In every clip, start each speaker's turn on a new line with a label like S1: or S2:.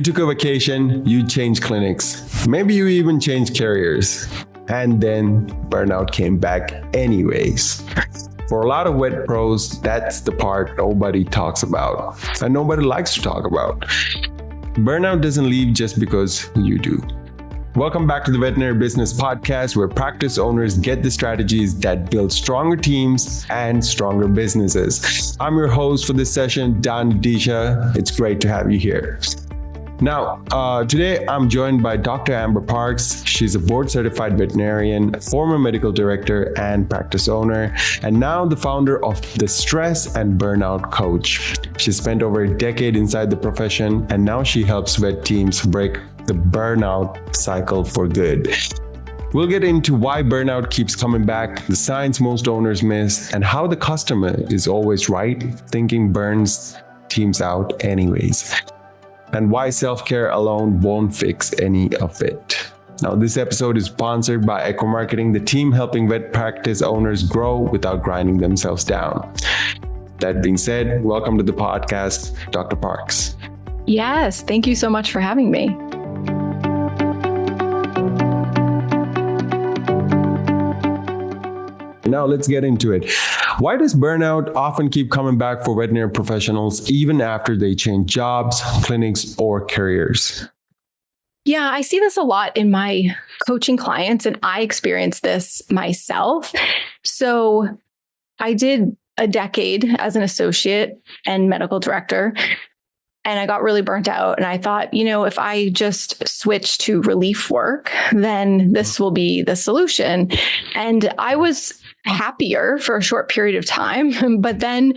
S1: took a vacation, you changed clinics. Maybe you even changed careers. And then burnout came back anyways. For a lot of vet pros, that's the part nobody talks about and nobody likes to talk about. Burnout doesn't leave just because you do. Welcome back to the Veterinary Business Podcast, where practice owners get the strategies that build stronger teams and stronger businesses. I'm your host for this session, Adeesha. It's great to have you here. Now, today I'm joined by Dr. Amber Parks. She's a board-certified veterinarian, former medical director and practice owner, and now the founder of the Stress and Burnout Coach. She spent over a decade inside the profession, and now she helps vet teams break the burnout cycle for good. We'll get into why burnout keeps coming back, the signs most owners miss, and how the customer is always right, thinking burns teams out anyways, and why self-care alone won't fix any of it. Now, this episode is sponsored by Echo Marketing, the team helping vet practice owners grow without grinding themselves down. That being said, welcome to the podcast, Dr. Parks.
S2: Yes, thank you so much for having me.
S1: Now let's get into it. Why does burnout often keep coming back for veterinary professionals even after they change jobs, clinics, or careers?
S2: Yeah, I see this a lot in my coaching clients, and I experience this myself. So I did a decade as an associate and medical director, and I got really burnt out. And I thought, if I just switch to relief work, then this will be the solution. And I was happier for a short period of time. But then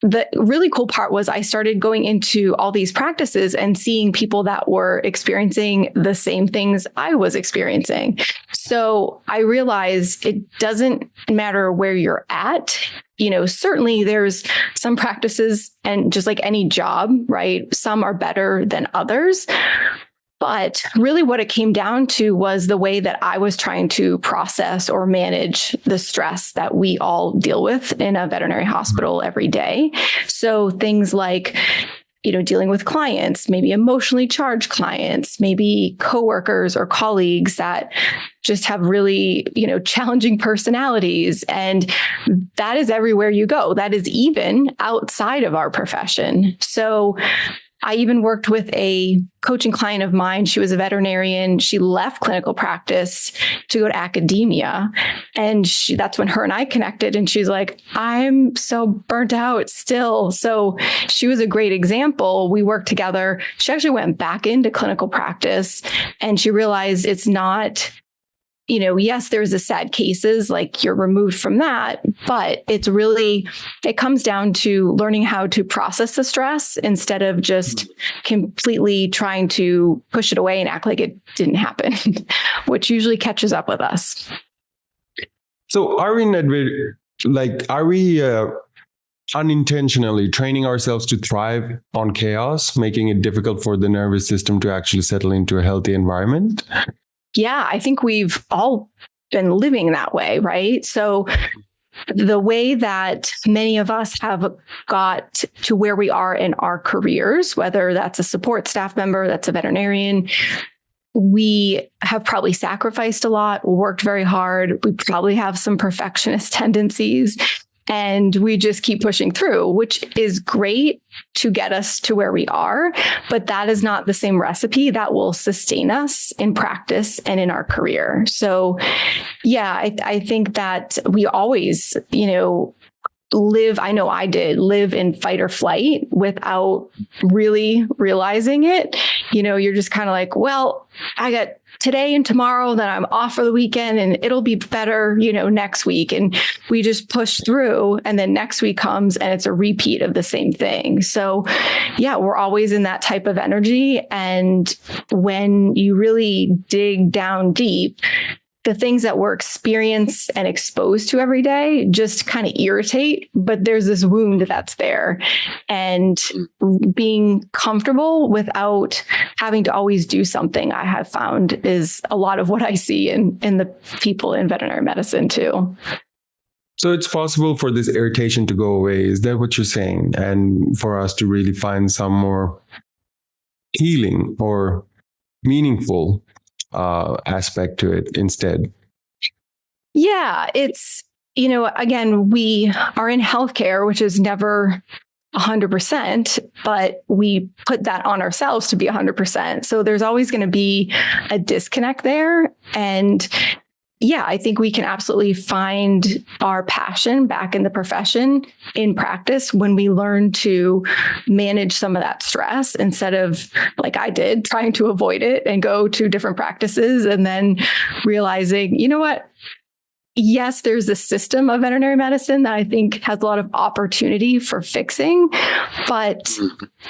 S2: the really cool part was I started going into all these practices and seeing people that were experiencing the same things I was experiencing. So I realized it doesn't matter where you're at. Certainly there's some practices, and just like any job, right? Some are better than others. But really what it came down to was the way that I was trying to process or manage the stress that we all deal with in a veterinary hospital every day. So things like, dealing with clients, maybe emotionally charged clients, maybe coworkers or colleagues that just have really, challenging personalities. And that is everywhere you go. That is even outside of our profession. So I even worked with a coaching client of mine. She was a veterinarian. She left clinical practice to go to academia. And that's when her and I connected. And she's like, I'm so burnt out still. So she was a great example. We worked together. She actually went back into clinical practice, and she realized it's not, yes, there's the sad cases, like you're removed from that, but it comes down to learning how to process the stress instead of just completely trying to push it away and act like it didn't happen, which usually catches up with us.
S1: So are we unintentionally training ourselves to thrive on chaos, making it difficult for the nervous system to actually settle into a healthy environment?
S2: Yeah, I think we've all been living that way, right? So the way that many of us have got to where we are in our careers, whether that's a support staff member, that's a veterinarian, we have probably sacrificed a lot, worked very hard. We probably have some perfectionist tendencies. And we just keep pushing through, which is great to get us to where we are. But that is not the same recipe that will sustain us in practice and in our career. So, yeah, I think that we always, live in fight or flight without really realizing it. You're just kind of like, well, I got today and tomorrow, then I'm off for the weekend and it'll be better, next week. And we just push through, and then next week comes and it's a repeat of the same thing. So yeah, we're always in that type of energy. And when you really dig down deep, the things that we're experienced and exposed to every day just kind of irritate, but there's this wound that's there. And being comfortable without having to always do something, I have found, is a lot of what I see in the people in veterinary medicine too.
S1: So it's possible for this irritation to go away. Is that what you're saying? And for us to really find some more healing or meaningful aspect to it instead.
S2: Yeah, it's, again, we are in healthcare, which is never 100%, but we put that on ourselves to be 100%. So there's always going to be a disconnect there. And yeah, I think we can absolutely find our passion back in the profession in practice when we learn to manage some of that stress instead of, like I did, trying to avoid it and go to different practices and then realizing, you know what? Yes, there's a system of veterinary medicine that I think has a lot of opportunity for fixing, but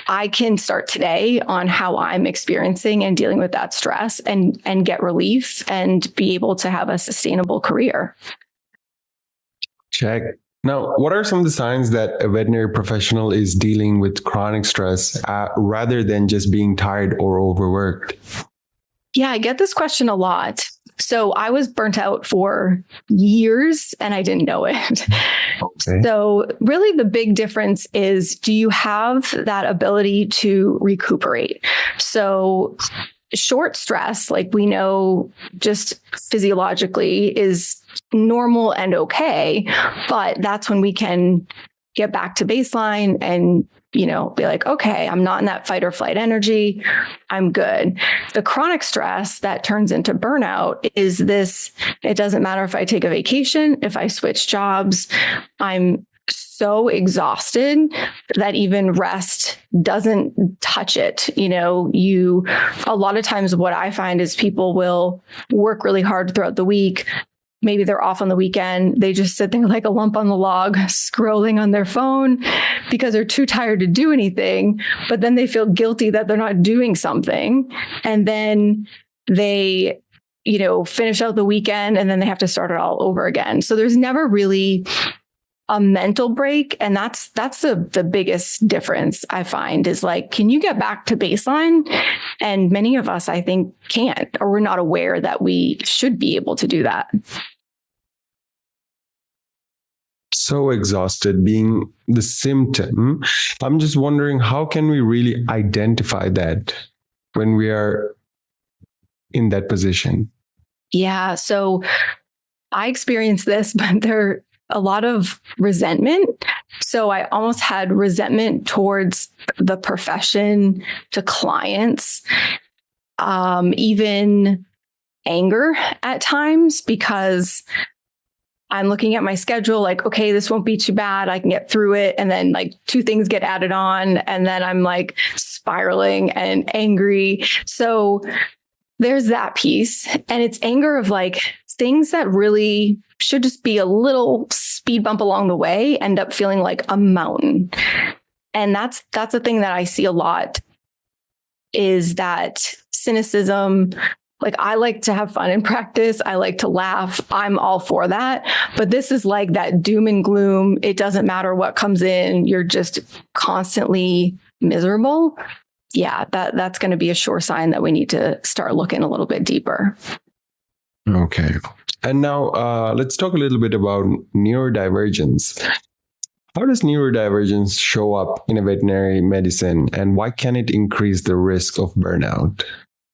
S2: I can start today on how I'm experiencing and dealing with that stress and get relief and be able to have a sustainable career.
S1: Check. Now, what are some of the signs that a veterinary professional is dealing with chronic stress rather than just being tired or overworked?
S2: Yeah, I get this question a lot. So I was burnt out for years and I didn't know it. Okay. So really the big difference is, do you have that ability to recuperate? So short stress, like we know just physiologically, is normal and okay, but that's when we can get back to baseline and be like, okay, I'm not in that fight or flight energy. I'm good. The chronic stress that turns into burnout is this, it doesn't matter if I take a vacation, if I switch jobs, I'm so exhausted that even rest doesn't touch it. A lot of times what I find is people will work really hard throughout the week. Maybe they're off on the weekend. They just sit there like a lump on the log, scrolling on their phone because they're too tired to do anything. But then they feel guilty that they're not doing something. And then they, finish out the weekend and then they have to start it all over again. So there's never really a mental break. And that's the biggest difference I find is like, can you get back to baseline? And many of us, I think, can't, or we're not aware that we should be able to do that.
S1: So exhausted being the symptom. I'm just wondering, how can we really identify that when we are in that position?
S2: Yeah. So I experienced this, but there a lot of resentment. So I almost had resentment towards the profession, to clients, even anger at times, because I'm looking at my schedule like, okay, this won't be too bad. I can get through it. And then like 2 things get added on. And then I'm like spiraling and angry. So there's that piece. And it's anger of like things that really should just be a little speed bump along the way, end up feeling like a mountain. And that's a thing that I see a lot, is that cynicism. Like, I like to have fun in practice. I like to laugh. I'm all for that. But this is like that doom and gloom. It doesn't matter what comes in. You're just constantly miserable. Yeah, that's going to be a sure sign that we need to start looking a little bit deeper.
S1: Okay. And now let's talk a little bit about neurodivergence. How does neurodivergence show up in a veterinary medicine, and why can it increase the risk of burnout?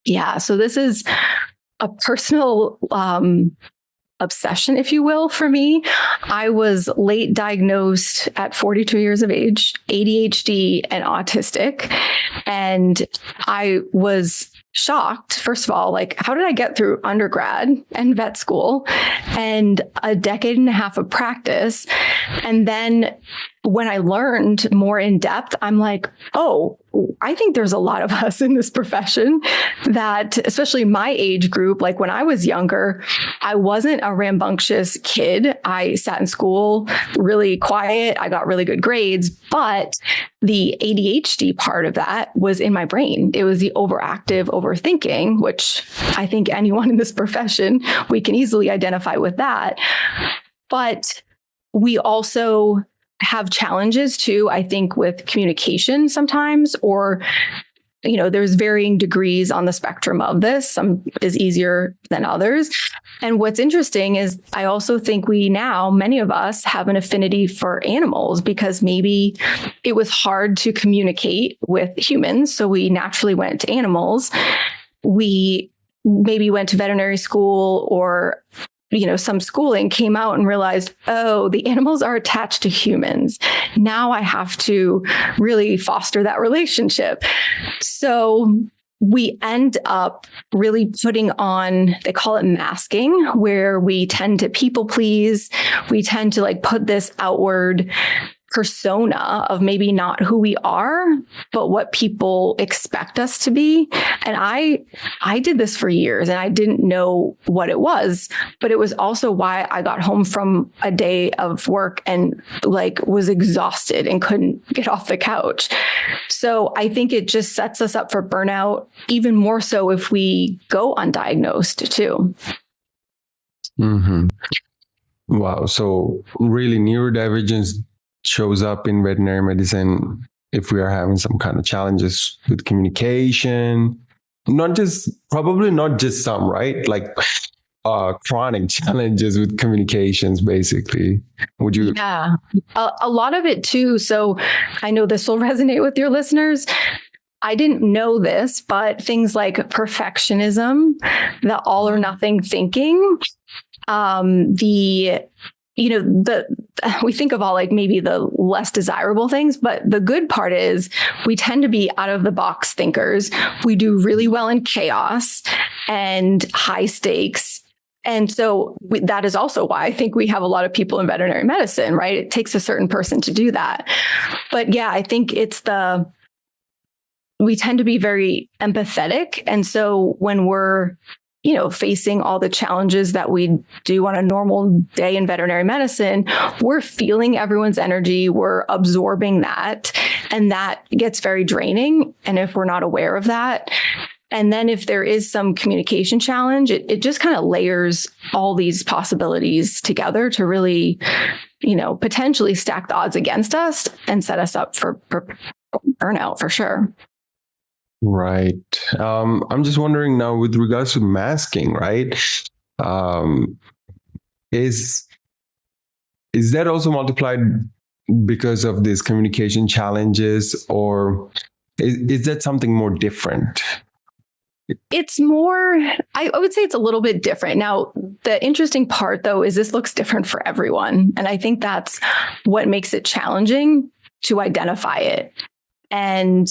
S2: Yeah, so this is a personal obsession, if you will, for me. I was late diagnosed at 42 years of age, ADHD and autistic. And I was shocked, first of all, like, how did I get through undergrad and vet school and a decade and a half of practice? And then when I learned more in depth, I'm like, oh, I think there's a lot of us in this profession that, especially my age group, like when I was younger, I wasn't a rambunctious kid. I sat in school really quiet. I got really good grades, but the ADHD part of that was in my brain. It was the overactive overthinking, which I think anyone in this profession, we can easily identify with that. But we also have challenges too, I think, with communication sometimes, or there's varying degrees on the spectrum of this. Some is easier than others. And what's interesting is I also think many of us have an affinity for animals because maybe it was hard to communicate with humans. So we naturally went to animals. We maybe went to veterinary school or some schooling, came out and realized, oh, the animals are attached to humans. Now I have to really foster that relationship. So we end up really putting on, they call it masking, where we tend to people please. We tend to put this outward persona of maybe not who we are, but what people expect us to be. And I did this for years and I didn't know what it was, but it was also why I got home from a day of work and was exhausted and couldn't get off the couch. So I think it just sets us up for burnout, even more so if we go undiagnosed too.
S1: Mm-hmm. Wow. So really neurodivergence shows up in veterinary medicine if we are having some kind of challenges with communication, probably not just some, right? Chronic challenges with communications, basically. Would you?
S2: Yeah, a lot of it too. So I know this will resonate with your listeners. I didn't know this, but things like perfectionism, the all or nothing thinking, we think of all maybe the less desirable things, but the good part is we tend to be out of the box thinkers. We do really well in chaos and high stakes. And so that is also why I think we have a lot of people in veterinary medicine, right? It takes a certain person to do that. But yeah, I think we tend to be very empathetic. And so when we're facing all the challenges that we do on a normal day in veterinary medicine, we're feeling everyone's energy, we're absorbing that, and that gets very draining. And if we're not aware of that, and then if there is some communication challenge, it just kind of layers all these possibilities together to really, potentially stack the odds against us and set us up for burnout for sure.
S1: Right. I'm just wondering now with regards to masking, right? Is that also multiplied because of these communication challenges, or is that something more different?
S2: It's more, I would say it's a little bit different. Now, the interesting part though, is this looks different for everyone. And I think that's what makes it challenging to identify it. And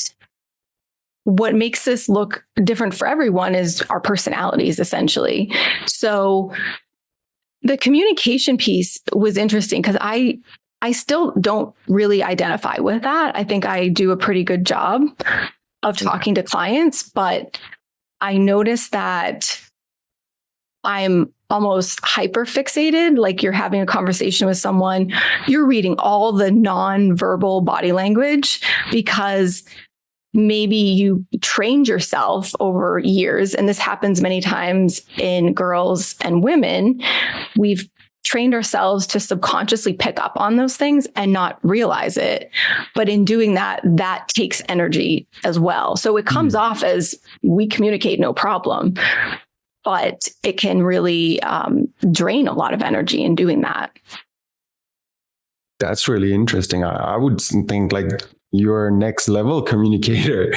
S2: what makes this look different for everyone is our personalities, essentially. So the communication piece was interesting because I still don't really identify with that. I think I do a pretty good job of talking to clients, but I noticed that I'm almost hyper fixated. Like you're having a conversation with someone, you're reading all the non-verbal body language because maybe you trained yourself over years, and this happens many times in girls and women. We've trained ourselves to subconsciously pick up on those things and not realize it. But in doing that, that takes energy as well. So it comes off as we communicate no problem, but it can really drain a lot of energy in doing that.
S1: That's really interesting. I would think you're a next level communicator,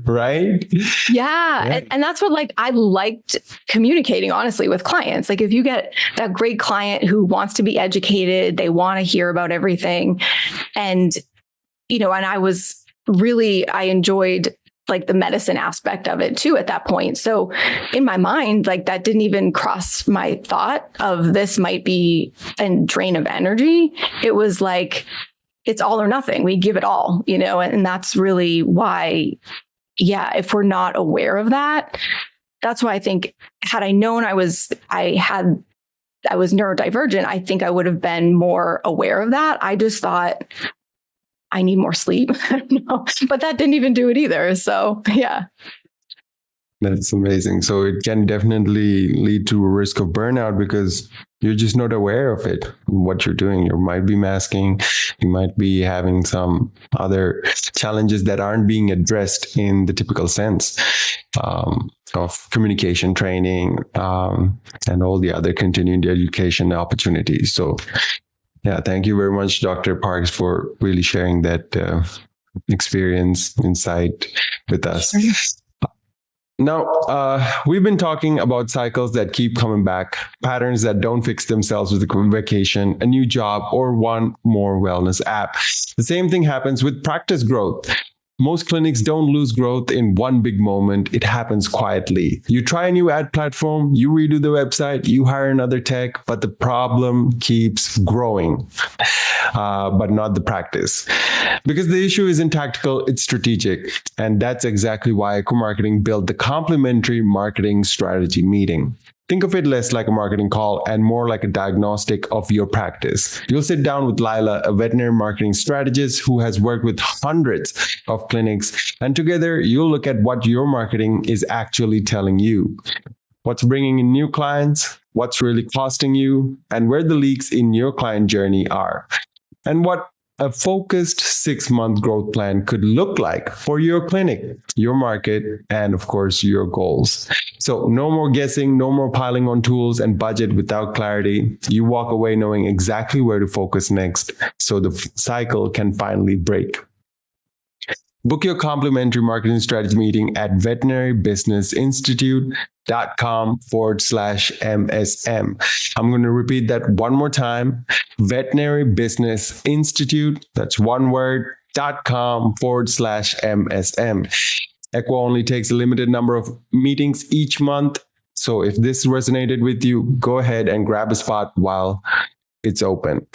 S1: right?
S2: Yeah. And that's what I liked communicating, honestly, with clients. If you get that great client who wants to be educated, they want to hear about everything. And, and I enjoyed the medicine aspect of it too at that point. So in my mind, that didn't even cross my thought of this might be a drain of energy. It was it's all or nothing. We give it all, and that's really why, if we're not aware of that, that's why I think had I known I was neurodivergent, I think I would have been more aware of that. I just thought I need more sleep. I don't know, but that didn't even do it either. So yeah.
S1: That's amazing. So it can definitely lead to a risk of burnout because you're just not aware of it, what you're doing. You might be masking, you might be having some other challenges that aren't being addressed in the typical sense of communication training and all the other continuing education opportunities. So, yeah, thank you very much, Dr. Parks, for really sharing that experience, insight with us.
S2: Sure.
S1: Now, we've been talking about cycles that keep coming back, patterns that don't fix themselves with a vacation, a new job, or one more wellness app. The same thing happens with practice growth. Most clinics don't lose growth in one big moment. It happens quietly. You try a new ad platform, you redo the website, you hire another tech, but the problem keeps growing, but not the practice. Because the issue isn't tactical, it's strategic. And that's exactly why EcoMarketing built the complementary marketing strategy meeting. Think of it less like a marketing call and more like a diagnostic of your practice. You'll sit down with Lila, a veterinary marketing strategist who has worked with hundreds of clinics, and together you'll look at what your marketing is actually telling you. What's bringing in new clients, what's really costing you, and where the leaks in your client journey are. And what a focused 6-month growth plan could look like for your clinic, your market, and of course, your goals. So no more guessing, no more piling on tools and budget without clarity. You walk away knowing exactly where to focus next so the cycle can finally break. Book your complimentary marketing strategy meeting at veterinarybusinessinstitute.com/MSM. I'm going to repeat that one more time. Veterinary Business Institute, that's one word, .com/MSM. Equa only takes a limited number of meetings each month. So if this resonated with you, go ahead and grab a spot while it's open.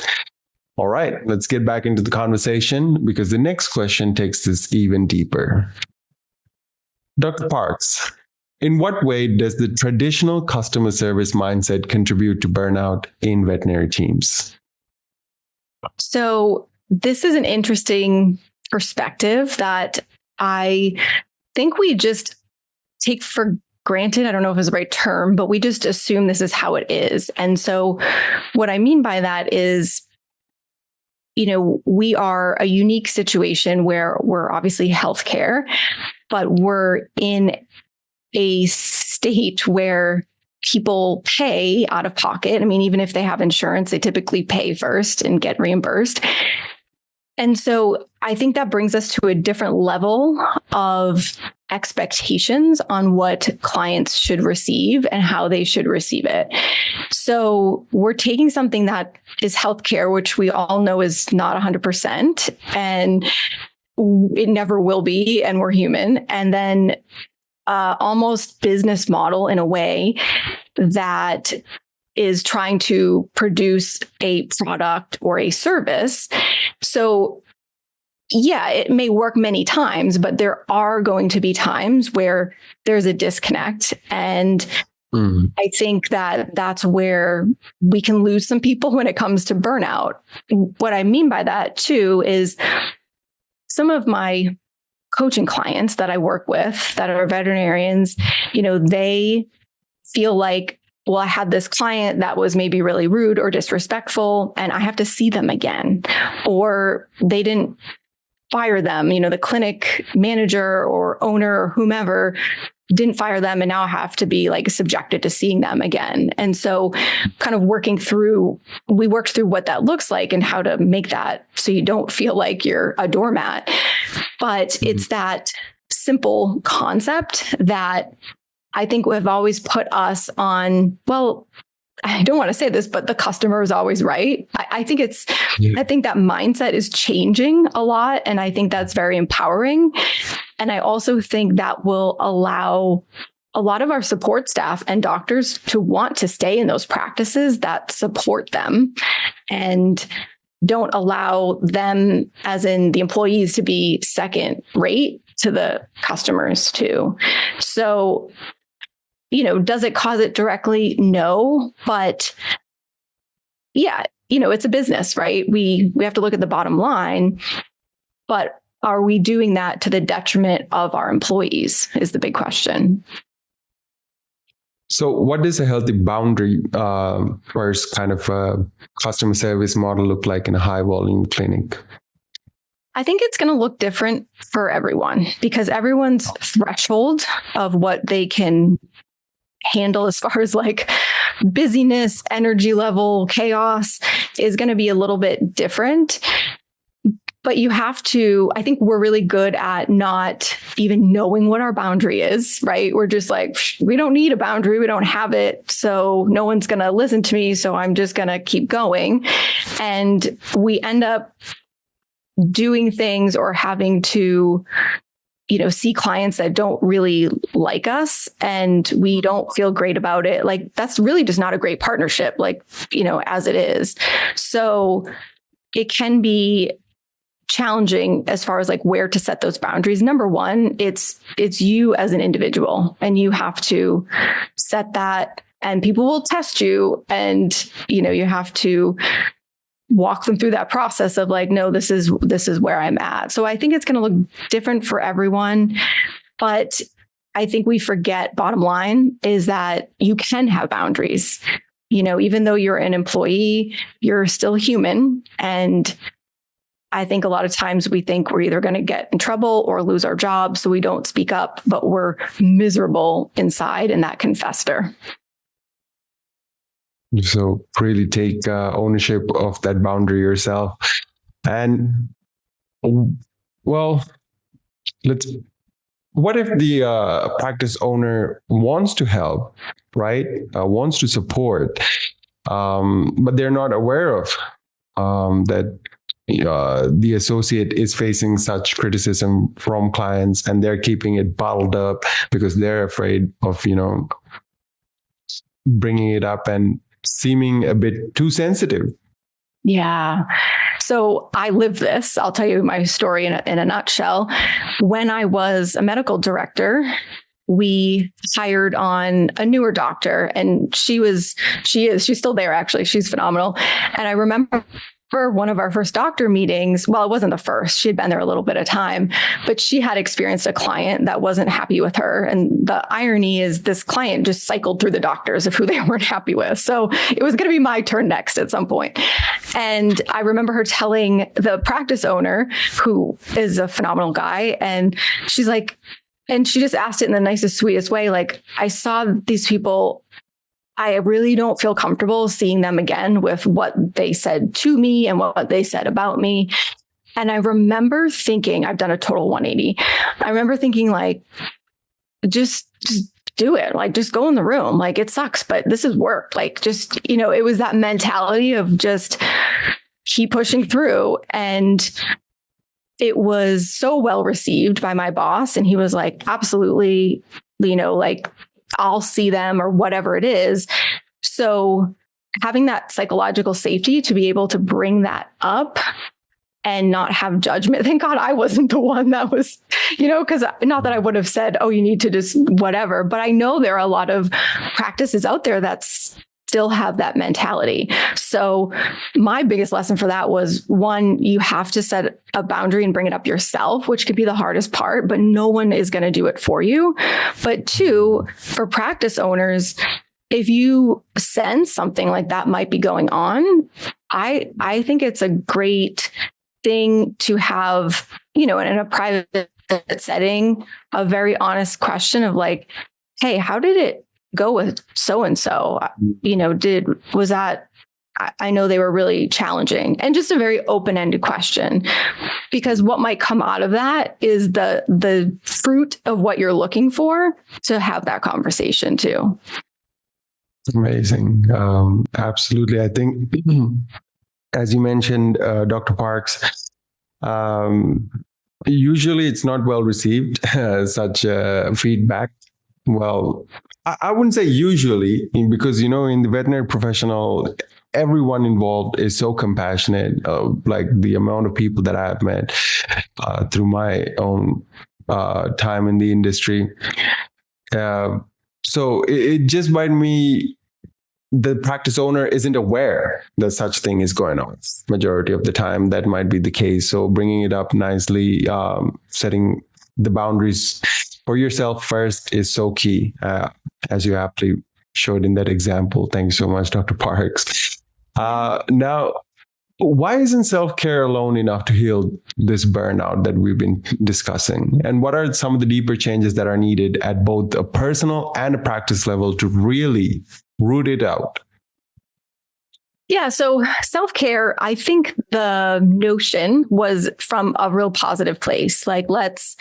S1: All right, let's get back into the conversation because the next question takes this even deeper. Dr. Parks, in what way does the traditional customer service mindset contribute to burnout in veterinary teams?
S2: So this is an interesting perspective that I think we just take for granted. I don't know if it's the right term, but we just assume this is how it is. And so what I mean by that is, we are a unique situation where we're obviously healthcare, but we're in a state where people pay out of pocket. I mean, even if they have insurance, they typically pay first and get reimbursed. And so I think that brings us to a different level of expectations on what clients should receive and how they should receive it. So we're taking something that is healthcare, which we all know is not 100%, and it never will be, and we're human. And then almost business model in a way that is trying to produce a product or a service. So yeah, it may work many times, but there are going to be times where there's a disconnect. And I think that that's where we can lose some people when it comes to burnout. What I mean by that too is some of my coaching clients that I work with that are veterinarians, they feel like, well, I had this client that was maybe really rude or disrespectful, and I have to see them again. Or they didn't fire them, the clinic manager or owner or whomever didn't fire them, and now I have to be subjected to seeing them again. And so kind of we worked through what that looks like and how to make that so you don't feel like you're a doormat. But it's that simple concept that I think have always put us on, well, I don't want to say this, but the customer is always right. I think I think that mindset is changing a lot. And I think that's very empowering. And I also think that will allow a lot of our support staff and doctors to want to stay in those practices that support them and don't allow them, as in the employees, to be second rate to the customers too. So, does it cause it directly? No, but yeah, it's a business, right? We have to look at the bottom line, but are we doing that to the detriment of our employees is the big question.
S1: So what does a healthy boundary first kind of customer service model look like in a high volume clinic?
S2: I think it's going to look different for everyone because everyone's threshold of what they can handle as far as like busyness, energy level, chaos is going to be a little bit different. But you have to, I think we're really good at not even knowing what our boundary is, right? We're just like, we don't need a boundary. We don't have it. So no one's going to listen to me. So I'm just going to keep going. And we end up doing things or having to, see clients that don't really like us and we don't feel great about it. Like that's really just not a great partnership, like, as it is. So it can be challenging as far as like where to set those boundaries. Number one, it's you as an individual and you have to set that and people will test you and, you have to walk them through that process of like, no, this is where I'm at. So I think it's going to look different for everyone, but I think we forget bottom line is that you can have boundaries. Even though you're an employee, you're still human. And I think a lot of times we think we're either going to get in trouble or lose our job. So we don't speak up, but we're miserable inside and that can fester.
S1: So really take ownership of that boundary yourself. And well, what if the practice owner wants to help, right? Wants to support, but they're not aware of that the associate is facing such criticism from clients and they're keeping it bottled up because they're afraid of, bringing it up and seeming a bit too sensitive.
S2: Yeah. So I live this. I'll tell you my story in a nutshell. When I was a medical director, we hired on a newer doctor and she's still there actually. She's phenomenal. And I remember one of our first doctor meetings, well, it wasn't the first, she had been there a little bit of time, but she had experienced a client that wasn't happy with her. And the irony is this client just cycled through the doctors of who they weren't happy with. So it was going to be my turn next at some point. And I remember her telling the practice owner, who is a phenomenal guy, and she's like, and she just asked it in the nicest, sweetest way. Like, I saw these people, I really don't feel comfortable seeing them again with what they said to me and what they said about me. And I remember thinking, I've done a total 180. I remember thinking like, just do it. Like, just go in the room. Like, it sucks, but this is work. Like, just, it was that mentality of just keep pushing through. And it was so well received by my boss. And he was like, absolutely, like, I'll see them or whatever it is. So having that psychological safety to be able to bring that up and not have judgment. Thank God I wasn't the one that was, because not that I would have said, oh, you need to just whatever, but I know there are a lot of practices out there that still have that mentality. So my biggest lesson for that was, one, you have to set a boundary and bring it up yourself, which could be the hardest part, but no one is going to do it for you. But two, for practice owners, if you sense something like that might be going on, I think it's a great thing to have, in a private setting, a very honest question of like, hey, how did it go with so-and-so? Was that, I know they were really challenging, and just a very open-ended question, because what might come out of that is the fruit of what you're looking for to have that conversation too.
S1: Amazing. Absolutely. I think, as you mentioned, Dr. Parks, usually it's not well received, such feedback. Well, I wouldn't say usually, because, in the veterinary professional, everyone involved is so compassionate. Like the amount of people that I have met through my own time in the industry. So it just might be the practice owner isn't aware that such thing is going on. Majority of the time, that might be the case. So bringing it up nicely, setting the boundaries for yourself first is so key, as you aptly showed in that example. Thank you so much, Dr. Parks. Now, why isn't self-care alone enough to heal this burnout that we've been discussing? And what are some of the deeper changes that are needed at both a personal and a practice level to really root it out?
S2: Yeah. So self-care, I think the notion was from a real positive place. Like, let's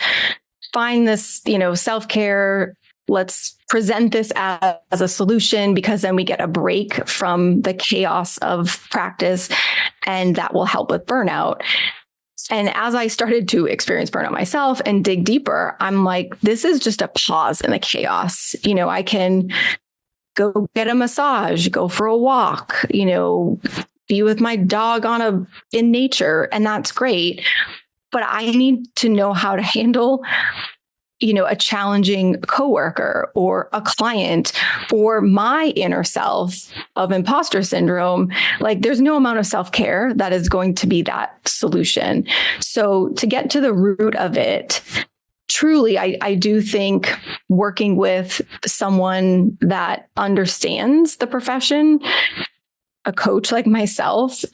S2: find this, self-care. Let's present this as a solution, because then we get a break from the chaos of practice, and that will help with burnout. And as I started to experience burnout myself and dig deeper, I'm like, this is just a pause in the chaos. I can go get a massage, go for a walk, be with my dog in nature, and that's great. But I need to know how to handle a challenging coworker or a client or my inner self of imposter syndrome. Like, there's no amount of self-care that is going to be that solution. So to get to the root of it, truly, I do think working with someone that understands the profession, a coach like myself,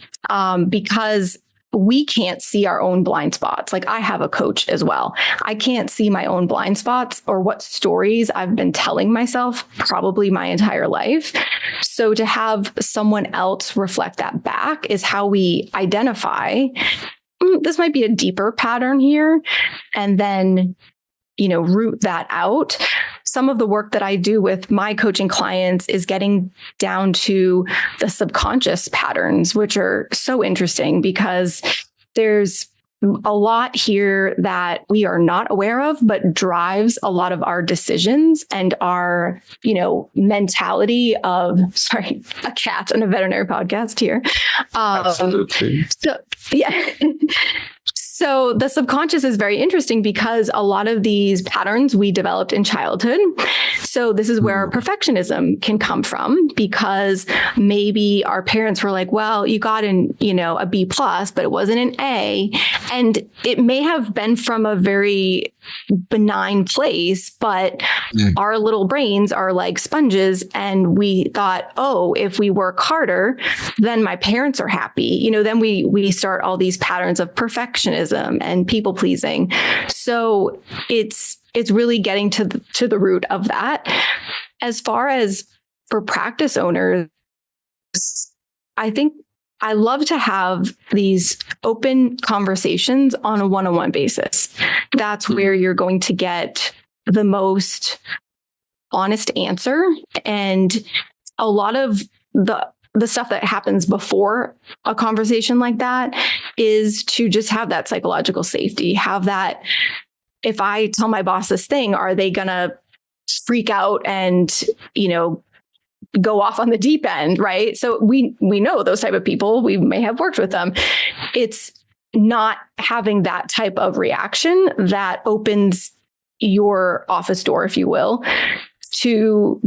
S2: because we can't see our own blind spots. Like, I have a coach as well. I can't see my own blind spots or what stories I've been telling myself probably my entire life. So to have someone else reflect that back is how we identify, this might be a deeper pattern here, and then, root that out. Some of the work that I do with my coaching clients is getting down to the subconscious patterns, which are so interesting because there's a lot here that we are not aware of, but drives a lot of our decisions and our, mentality of, sorry, a cat on a veterinary podcast here.
S1: Absolutely.
S2: So, yeah. So the subconscious is very interesting because a lot of these patterns we developed in childhood. So this is where perfectionism can come from, because maybe our parents were like, well, you got a B plus, but it wasn't an A. And it may have been from a very benign place, but our little brains are like sponges. And we thought, oh, if we work harder, then my parents are happy. Then we start all these patterns of perfectionism and people pleasing. So it's really getting to the root of that. As far as for practice owners, I think I love to have these open conversations on a one-on-one basis. That's where you're going to get the most honest answer. And a lot of the stuff that happens before a conversation like that is to just have that psychological safety, have that, if I tell my boss this thing, are they going to freak out and, go off on the deep end, right? So we know those type of people, we may have worked with them. It's not having that type of reaction that opens your office door, if you will, to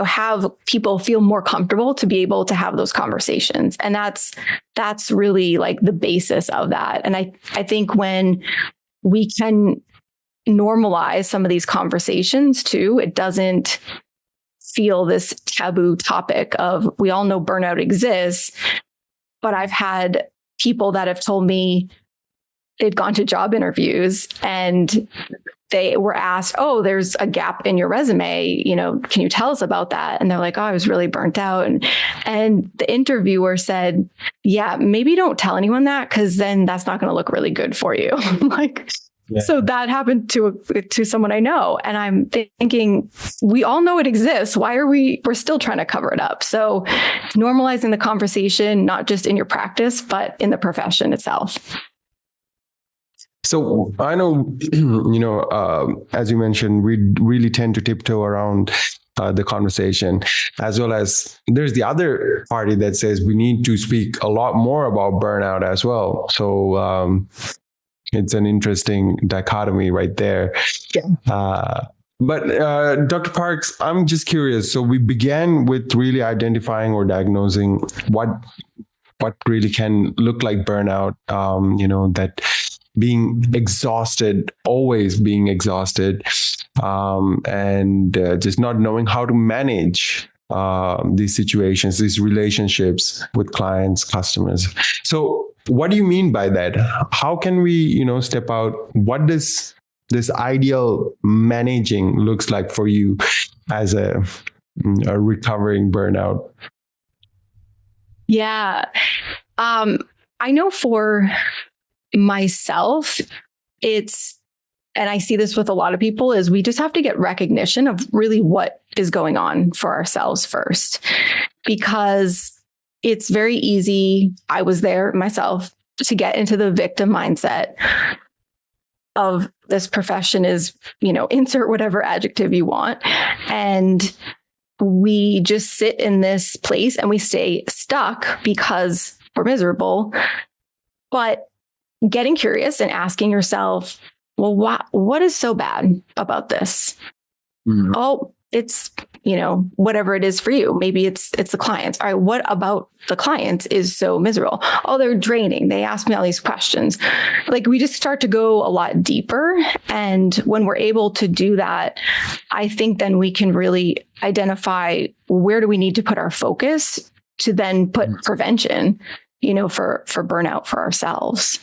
S2: have people feel more comfortable to be able to have those conversations. And that's really like the basis of that. And I think when we can normalize some of these conversations too, it doesn't feel this taboo topic of, we all know burnout exists, but I've had people that have told me they've gone to job interviews and they were asked, oh, there's a gap in your resume. Can you tell us about that? And they're like, oh, I was really burnt out. And the interviewer said, yeah, maybe don't tell anyone that, because then that's not going to look really good for you. So that happened to someone I know. And I'm thinking, we all know it exists. Why are we're still trying to cover it up? So normalizing the conversation, not just in your practice, but in the profession itself.
S1: So I know, as you mentioned, we really tend to tiptoe around the conversation, as well as there's the other party that says we need to speak a lot more about burnout as well. So it's an interesting dichotomy right there. Yeah. But Dr. Parks, I'm just curious. So we began with really identifying or diagnosing what really can look like burnout, that being exhausted, always being exhausted. and just not knowing how to manage these situations, these relationships with clients, customers. So what do you mean by that? How can we, step out? What does this ideal managing looks like for you as a recovering burnout?
S2: Yeah. I know for myself, and I see this with a lot of people, is we just have to get recognition of really what is going on for ourselves first, because it's very easy. I was there myself to get into the victim mindset of this profession is, insert whatever adjective you want. And we just sit in this place and we stay stuck because we're miserable. But getting curious and asking yourself, well, what is so bad about this? Mm-hmm. Oh, it's, whatever it is for you. Maybe it's the clients. All right, what about the clients is so miserable? Oh, they're draining. They ask me all these questions. Like, we just start to go a lot deeper. And when we're able to do that, I think then we can really identify where do we need to put our focus to then put prevention, for burnout for ourselves.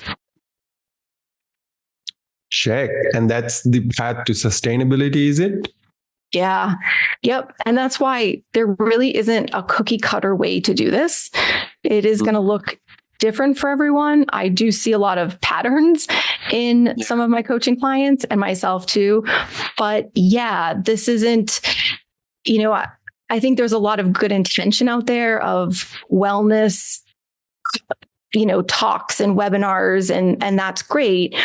S1: Check. And that's the path to sustainability, is it?
S2: Yeah. Yep. And that's why there really isn't a cookie cutter way to do this. It is going to look different for everyone. I do see a lot of patterns in some of my coaching clients and myself too. But yeah, this isn't, I think there's a lot of good intention out there of wellness, talks and webinars, and that's great.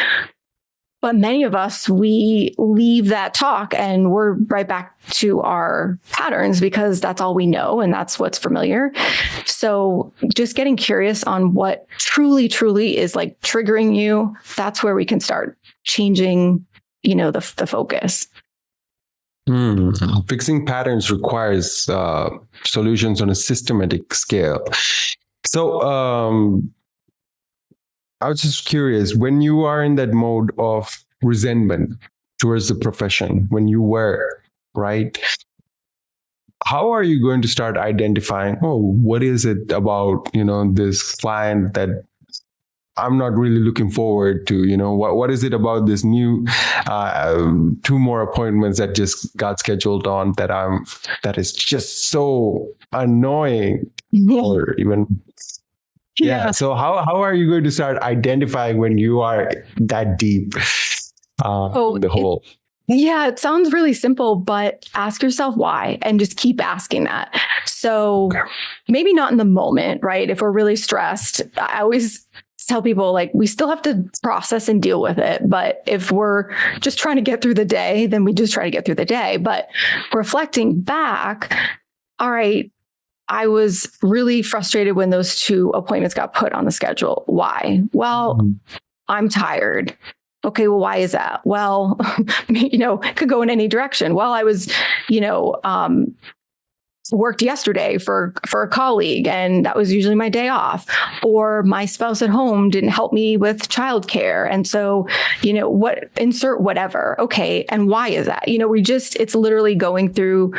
S2: But many of us, we leave that talk and we're right back to our patterns because that's all we know and that's what's familiar. So just getting curious on what truly is like triggering you, that's where we can start changing, the focus.
S1: Fixing patterns requires solutions on a systematic scale. So, I was just curious, when you are in that mode of resentment towards the profession, when you were, right? How are you going to start identifying, what is it about, this client that I'm not really looking forward to, what is it about this new 2 more appointments that just got scheduled on that is just so annoying or even... Yeah. So how are you going to start identifying when you are that deep in the hole?
S2: It sounds really simple, but ask yourself why and just keep asking that. So maybe not in the moment, right? If we're really stressed, I always tell people, like, we still have to process and deal with it. But if we're just trying to get through the day, then we just try to get through the day. But reflecting back, all right, I was really frustrated when those 2 appointments got put on the schedule. Why? Well, I'm tired. Okay, well, why is that? Well, it could go in any direction. Well, I was, worked yesterday for a colleague and that was usually my day off, or my spouse at home didn't help me with childcare. And so, insert whatever. Okay. And why is that? It's literally going through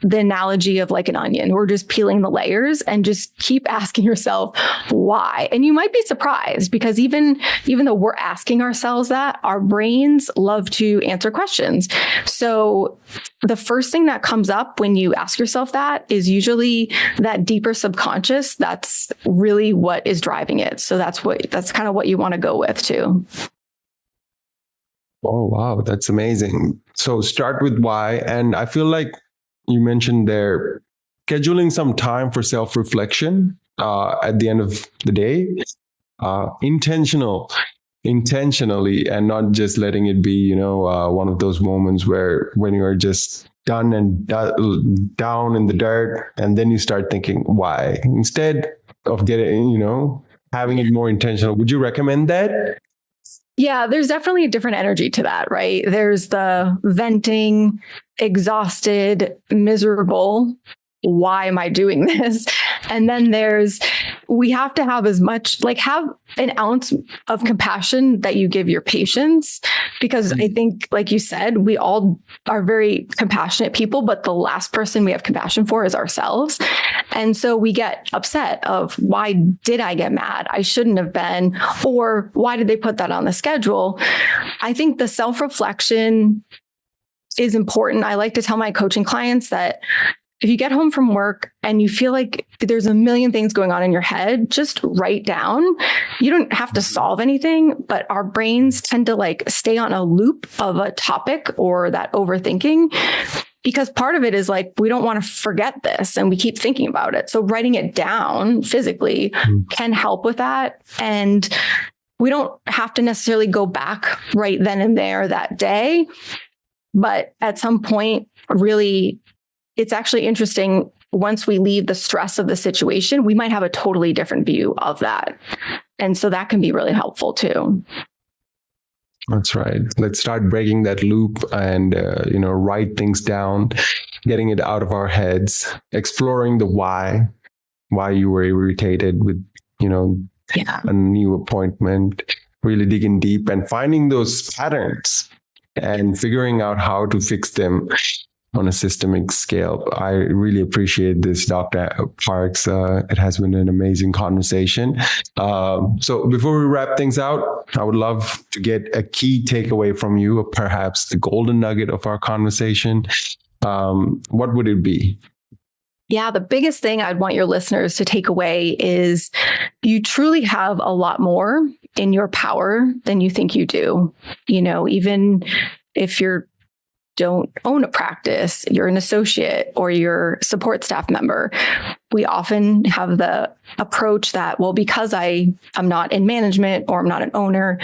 S2: the analogy of like an onion. We're just peeling the layers and just keep asking yourself why. And you might be surprised because even though we're asking ourselves that, our brains love to answer questions. So the first thing that comes up when you ask yourself that is usually that deeper subconscious. That's really what is driving it. So that's kind of what you want to go with too.
S1: Oh, wow. That's amazing. So start with why. And I feel like you mentioned there, scheduling some time for self-reflection at the end of the day, intentionally, and not just letting it be, one of those moments when you're just done and down in the dirt, and then you start thinking why, instead of having it more intentional. Would you recommend that?
S2: Yeah, there's definitely a different energy to that, right? There's the venting, exhausted, miserable. Why am I doing this? And then there's we have to have as much, like, have an ounce of compassion that you give your patients, because I think, like you said, we all are very compassionate people, but the last person we have compassion for is ourselves. And so we get upset of, why did I get mad? I shouldn't have been, or why did they put that on the schedule? I think the self-reflection is important. I like to tell my coaching clients that if you get home from work and you feel like there's a million things going on in your head, just write down. You don't have to solve anything, but our brains tend to like stay on a loop of a topic or that overthinking, because part of it is like, we don't want to forget this and we keep thinking about it. So writing it down physically can help with that. And we don't have to necessarily go back right then and there that day, but at some point, really, it's actually interesting. Once we leave the stress of the situation, we might have a totally different view of that. And so that can be really helpful too.
S1: That's right. Let's start breaking that loop and, write things down, getting it out of our heads, exploring the why you were irritated with, a new appointment, really digging deep and finding those patterns and figuring out how to fix them on a systemic scale. I really appreciate this, Dr. Parks. It has been an amazing conversation. So before we wrap things out, I would love to get a key takeaway from you, or perhaps the golden nugget of our conversation. What would it be?
S2: Yeah, the biggest thing I'd want your listeners to take away is you truly have a lot more in your power than you think you do. Even if you're don't own a practice, you're an associate or you're a support staff member, we often have the approach that, well, because I'm not in management or I'm not an owner,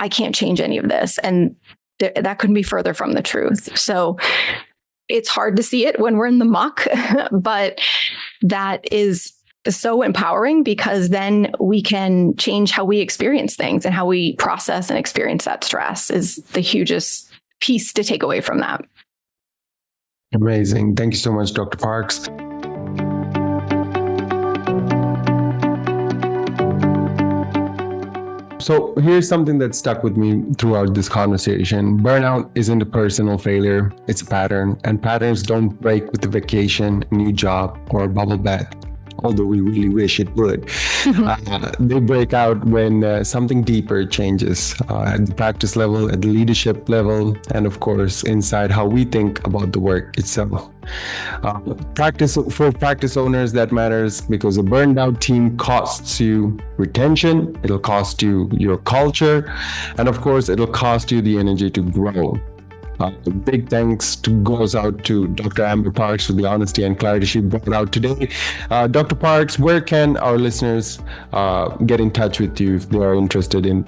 S2: I can't change any of this. And that couldn't be further from the truth. So it's hard to see it when we're in the muck, but that is so empowering, because then we can change how we experience things, and how we process and experience that stress is the hugest piece to take away from that.
S1: Amazing. Thank you so much, Dr. Parks. So here's something that stuck with me throughout this conversation. Burnout isn't a personal failure, it's a pattern, and patterns don't break with a vacation, a new job, or a bubble bath, although we really wish it would. They break out when something deeper changes at the practice level, at the leadership level, and of course, inside how we think about the work itself. For practice owners, that matters, because a burned out team costs you retention, it'll cost you your culture, and of course, it'll cost you the energy to grow. Big thanks goes out to Dr. Amber Parks for the honesty and clarity she brought out today. Dr. Parks, where can our listeners get in touch with you if they are interested in?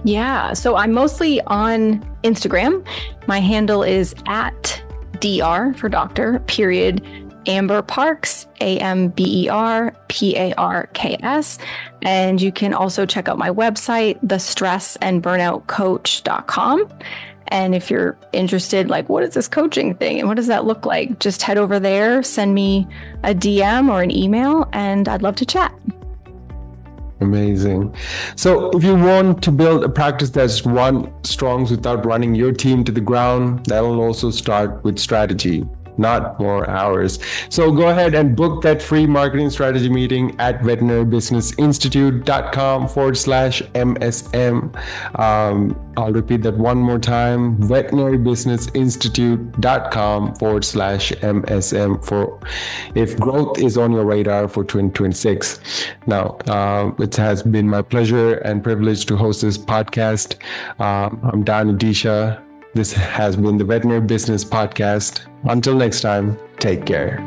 S2: Yeah, so I'm mostly on Instagram. My handle is at Dr. for doctor, period, Amber Parks, AmberParks. And you can also check out my website, thestressandburnoutcoach.com. And if you're interested, like, what is this coaching thing and what does that look like? Just head over there, send me a DM or an email, and I'd love to chat.
S1: Amazing. So if you want to build a practice that's run strong without running your team to the ground, that'll also start with strategy, not more hours. So go ahead and book that free marketing strategy meeting at veterinarybusinessinstitute.com/MSM. I'll repeat that one more time, veterinarybusinessinstitute.com/MSM for if growth is on your radar for 2026. Now, it has been my pleasure and privilege to host this podcast. I'm Adeesha. This has been the Veterinary Business Podcast. Until next time, take care.